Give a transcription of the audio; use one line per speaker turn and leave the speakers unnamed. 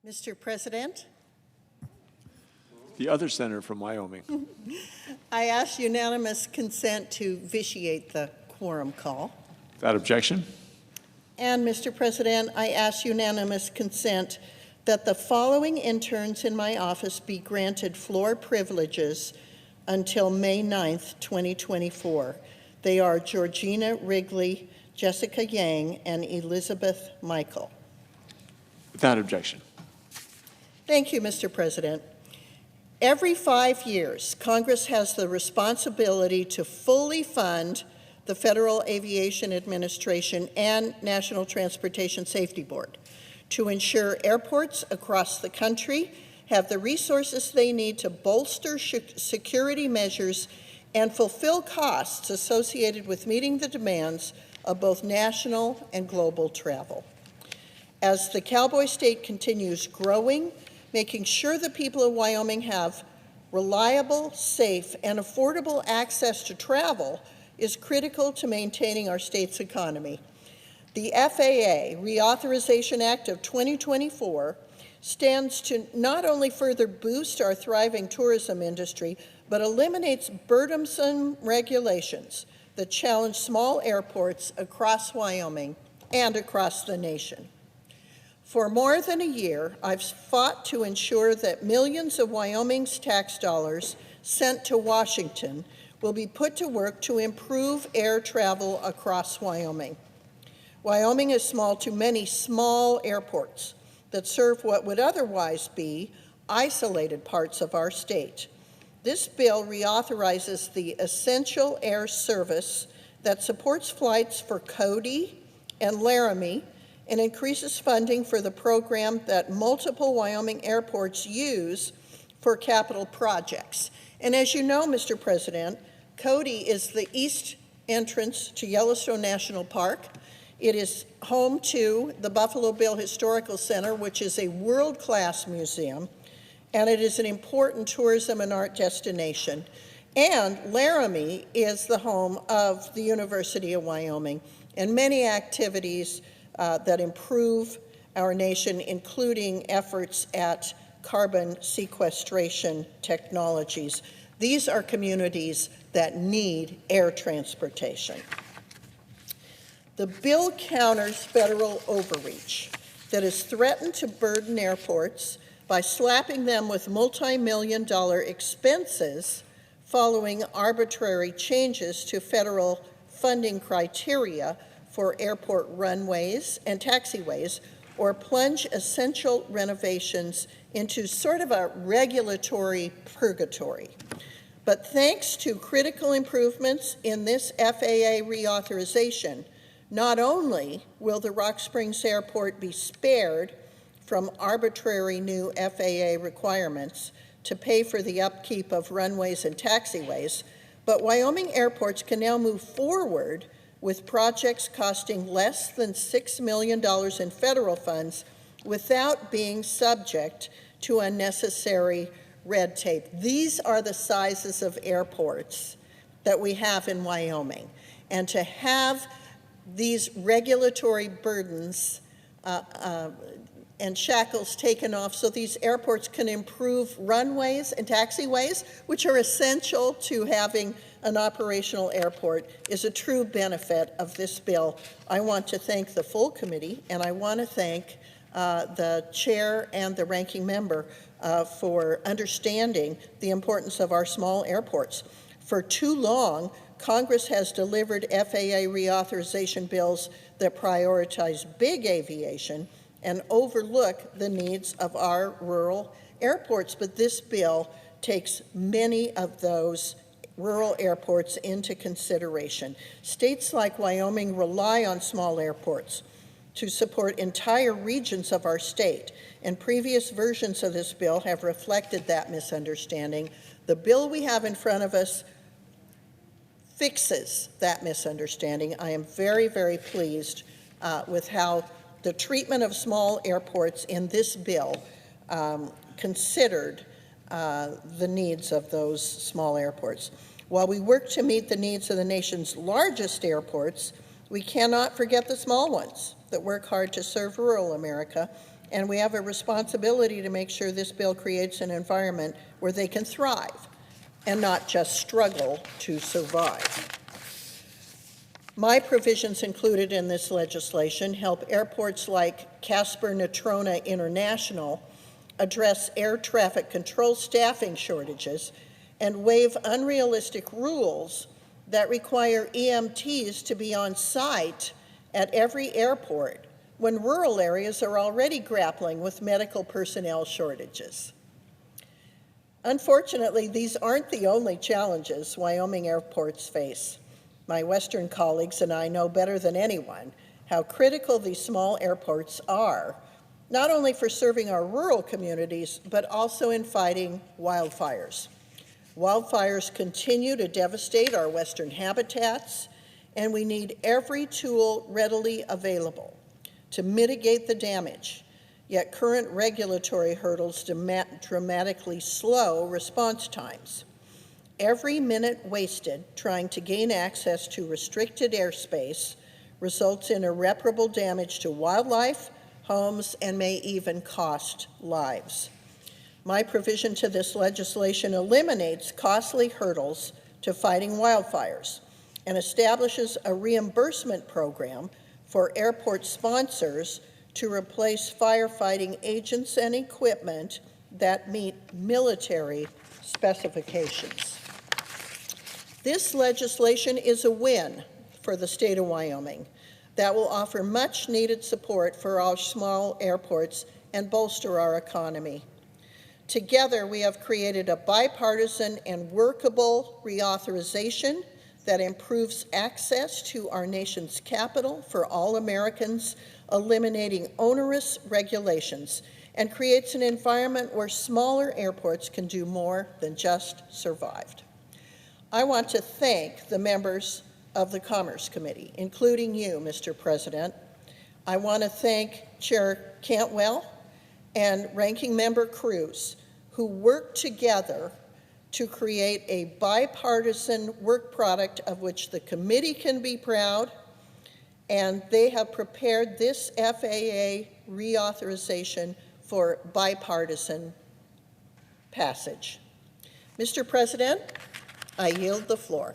Mr. President,
The other senator from Wyoming.
I ask unanimous consent to vitiate the quorum call.
Without objection.
And, Mr. President, I ask unanimous consent that the following interns in my office be granted floor privileges until May 9th, 2024. They are Georgina Wrigley, Jessica Yang, and Elizabeth Michael.
Without objection.
Thank you, Mr. President. Every 5 years, Congress has the responsibility to fully fund the Federal Aviation Administration and National Transportation Safety Board to ensure airports across the country have the resources they need to bolster security measures and fulfill costs associated with meeting the demands of both national and global travel. As the Cowboy State continues growing, making sure the people of Wyoming have reliable, safe, and affordable access to travel is critical to maintaining our state's economy. The FAA Reauthorization Act of 2024 stands to not only further boost our thriving tourism industry, but eliminates burdensome regulations that challenge small airports across Wyoming and across the nation. For more than a year, I've fought to ensure that millions of Wyoming's tax dollars sent to Washington will be put to work to improve air travel across Wyoming. Wyoming is small to many small airports that serve what would otherwise be isolated parts of our state. This bill reauthorizes the essential air service that supports flights for Cody and Laramie and increases funding for the program that multiple Wyoming airports use for capital projects. And as you know, Mr. President, Cody is the east entrance to Yellowstone National Park. It is home to the Buffalo Bill Historical Center, which is a world-class museum, and it is an important tourism and art destination. And Laramie is the home of the University of Wyoming and many activities that improve our nation, including efforts at carbon sequestration technologies. These are communities that need air transportation. The bill counters federal overreach that has threatened to burden airports by slapping them with multi-million-dollar expenses following arbitrary changes to federal funding criteria for airport runways and taxiways, or plunge essential renovations into sort of a regulatory purgatory. But thanks to critical improvements in this FAA reauthorization, not only will the Rock Springs Airport be spared from arbitrary new FAA requirements to pay for the upkeep of runways and taxiways, but Wyoming airports can now move forward with projects costing less than $6 million in federal funds without being subject to unnecessary red tape. These are the sizes of airports that we have in Wyoming. And to have these regulatory burdens and shackles taken off so these airports can improve runways and taxiways, which are essential to having an operational airport, is a true benefit of this bill. I want to thank the full committee, and I want to thank the chair and the ranking member for understanding the importance of our small airports. For too long, Congress has delivered FAA reauthorization bills that prioritize big aviation and overlook the needs of our rural airports. But this bill takes many of those rural airports into consideration. States like Wyoming rely on small airports to support entire regions of our state, and previous versions of this bill have reflected that misunderstanding. The bill we have in front of us fixes that misunderstanding. I am very, very pleased with how the treatment of small airports in this bill considered the needs of those small airports. While we work to meet the needs of the nation's largest airports, we cannot forget the small ones that work hard to serve rural America and we have a responsibility to make sure this bill creates an environment where they can thrive and not just struggle to survive. My provisions included in this legislation help airports like Casper-Natrona International address air traffic control staffing shortages and waive unrealistic rules that require EMTs to be on site at every airport when rural areas are already grappling with medical personnel shortages. Unfortunately, these aren't the only challenges Wyoming airports face. My Western colleagues and I know better than anyone how critical these small airports are, not only for serving our rural communities, but also in fighting wildfires. Wildfires continue to devastate our Western habitats, and we need every tool readily available to mitigate the damage. Yet current regulatory hurdles dramatically slow response times. Every minute wasted trying to gain access to restricted airspace results in irreparable damage to wildlife, homes, and may even cost lives. My provision to this legislation eliminates costly hurdles to fighting wildfires and establishes a reimbursement program for airport sponsors to replace firefighting agents and equipment that meet military specifications. This legislation is a win for the state of Wyoming that will offer much needed support for our small airports and bolster our economy. Together, we have created a bipartisan and workable reauthorization that improves access to our nation's capital for all Americans, eliminating onerous regulations, and creates an environment where smaller airports can do more than just survive. I want to thank the members of the Commerce Committee, including you, Mr. President. I want to thank Chair Cantwell and Ranking Member Cruz, who worked together to create a bipartisan work product of which the committee can be proud, and they have prepared this FAA reauthorization for bipartisan passage. Mr. President, I yield the floor.